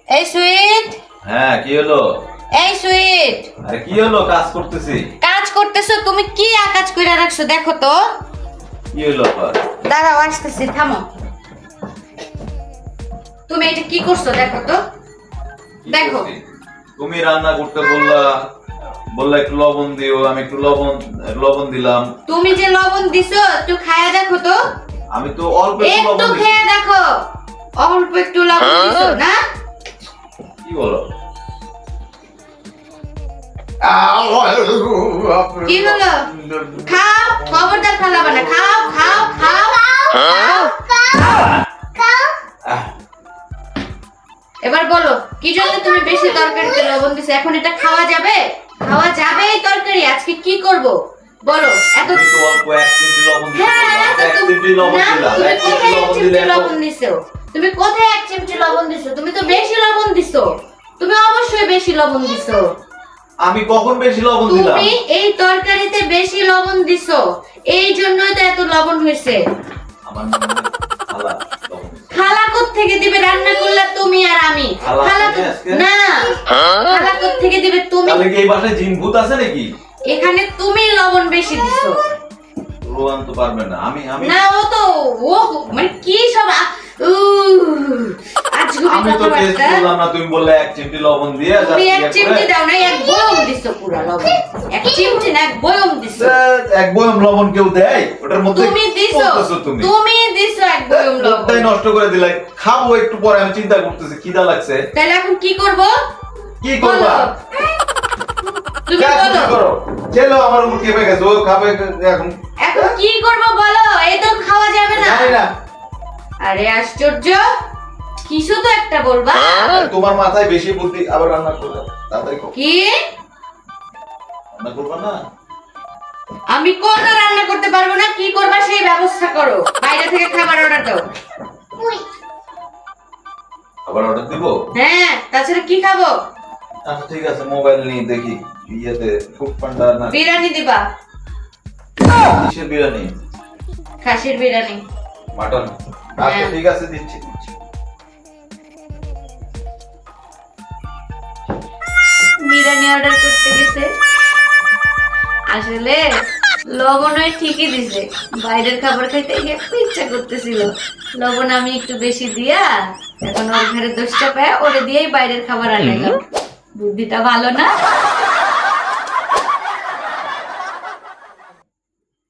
এই সুইট। হ্যাঁ কি হলো? এই সুইট। আরে কি হলো? কাজ করতেছি। কাজ করতেছো? তুমি কি আকাজ কইরা রাখছো দেখো তো। কি হলো আবার? দাঁড়াও আসতেছি, থামো। তুমি এটা কি করছো দেখো তো। কি দেখো। করছি? তুমি রান্না করতে বললা একটু লবণ দিও, আমি একটু লবণ দিলাম। তুমি যে লবণ দিছো একটু খায়া দেখো তো। আমি তো অল্প একটু একটু লবণ দিছি। খেয়ে দেখো। অল্প একটু লবণ দিছো না? কি বলো? কি হলো? খাও, খবরদার ফালাবা না। খাও খাও খাও খাও। আহ, এবার বলো কি জন্য তুমি বেশি তরকারিতে লবণ দিছো? এখন এটা খাওয়া যাবে? খাওয়া যাবে এই তরকারি? আজকে কি করব বলো। এত তুমি তো অল্প 1 চিমটি লবণ দিছো। হ্যাঁ, 1 চিমটি লবণ না, দিলাম। তুমি 1 চিমটি কোথায় এক লবণ চিমটি দিলে এত- লবণ দিছো? তুমি কোথায় এক চিমটি লবণ দিছো? তুমি তো বেশি লবণ দিছো। তুমি অবশ্যই বেশি লবণ দিছো। আমি কখন বেশি লবণ দিলাম? তুমি এই তরকারিতে বেশি লবণ দিছো, এই জন্যই তো এত লবণ হয়েছে। আমার মনে হয় খালা লবণ দিছে। খালা থেকে দিবে? রান্না করলা তুমি আর আমি। খালা খালা আছে আজকে? না, খালা থেকে দিবে? তুমি। তাহলে কি এই বাসায় জিন ভূত আছে নাকি? এখানে তুমি লবণ বেশি দিছো। রোয়ান তো পারবে না। আমি আমি না, ও মানে কি সব আজগুবি আমি তো টেস্ট কথাবার্তা। করলাম না, তুমি বললে 1 চিমটি লবণ দিয়ে তুমি just এক ইয়ে চিমটি করে- দাও না, এক বয়ম দিছো পুরা লবণ। এক চিমটি না, এক বয়ম দিছো। এক বয়ম লবণ কেউ দেয়? ওটার মধ্যে তুমি দিছো, বলতেছো তুমি। তুমি দিছো এক বয়ম লবণ। মুখটাই নষ্ট করে দিলে। খাবো একটু পরে, আমি চিন্তা করতেছি খিদা লাগছে। তাহলে এখন কি করব? কি করবা? বলো। তুমি যা বলো। খুশি করো। ছেলে আমার উপর কেঁপে গেছে, ও খাবে এখন। এখন কি করব বলো, এই তো খাওয়া যাবে না। জানি না। আরে আশ্চর্য, কিছু তো একটা বলবা। তোমার মাথায় বেশি বুদ্ধি, আবার রান্না করবে তাড়াতাড়ি করো। কি? রান্না করবা না? আমি কোনো রান্না করতে পারবো না, কি করবা সেই ব্যবস্থা করো। বাইরে থেকে খাবার অর্ডার দাও। আবার অর্ডার দিব? হ্যাঁ, তাছাড়া কি খাবো? আচ্ছা ঠিক আছে, মোবাইল নিয়ে দেখি ইয়েতে ফুড পান্ডা না বিরিয়ানি দিবা? কিসের বিরিয়ানি? খাসির বিরিয়ানি। মাটন? আচ্ছা হ্যাঁ। ঠিক আছে, দিচ্ছি। বিরিয়ানি অর্ডার করতে গেছে, আসলে লবণ ওই ঠিকই দিছে। বাইরের খাবার খাইতে একটু ইচ্ছা করতেছিল, লবণ আমি একটু বেশি দিয়া এখন ওর ঘরে দোষটা পায় ওরে দিয়েই বাইরের খাবার আনাইলাম। বুদ্ধিটা ভালো না?